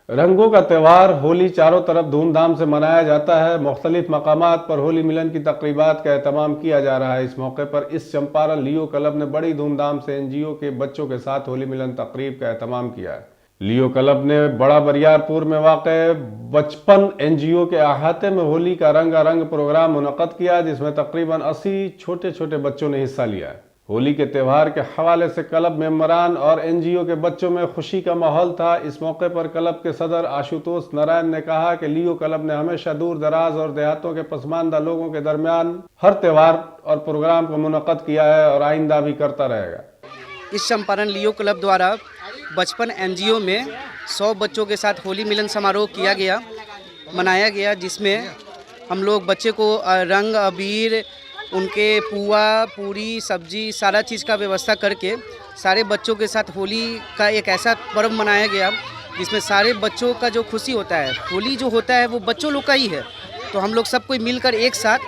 रंगों का त्यौहार होली चारों तरफ धूमधाम से मनाया जाता है। मुख्तलिफ मकामात पर होली मिलन की तकरीबात का एहतमाम किया जा रहा है। इस मौके पर इस चंपारण लियो क्लब ने बड़ी धूमधाम से एनजीओ के बच्चों के साथ होली मिलन तकरीब का एहतमाम किया है। लियो क्लब ने बड़ा बरियारपुर में वाक़ 55 एनजीओ के अहाते में होली का रंगारंग प्रोग्राम मुनक़द किया, जिसमें तकरीबन 80 छोटे छोटे बच्चों ने हिस्सा लिया है। होली के त्यौहार के हवाले से क्लब मेंबरान और एनजीओ के बच्चों में खुशी का माहौल था। इस मौके पर क्लब के सदर आशुतोष नारायण ने कहा कि लियो क्लब ने हमेशा दूर दराज और देहातों के पसमानदा लोगों के दरमियान हर त्यौहार और प्रोग्राम को मुनक़द किया है और आइंदा भी करता रहेगा। इस चंपारण लियो क्लब द्वारा 55 एनजीओ में 100 बच्चों के साथ होली मिलन समारोह मनाया गया, जिसमें हम लोग बच्चे को रंग अबीर, उनके पुआ पूरी सब्जी सारा चीज़ का व्यवस्था करके सारे बच्चों के साथ होली का एक ऐसा पर्व मनाया गया जिसमें सारे बच्चों का जो खुशी होता है, होली जो होता है वो बच्चों लोग का ही है। तो हम लोग सब कोई मिलकर एक साथ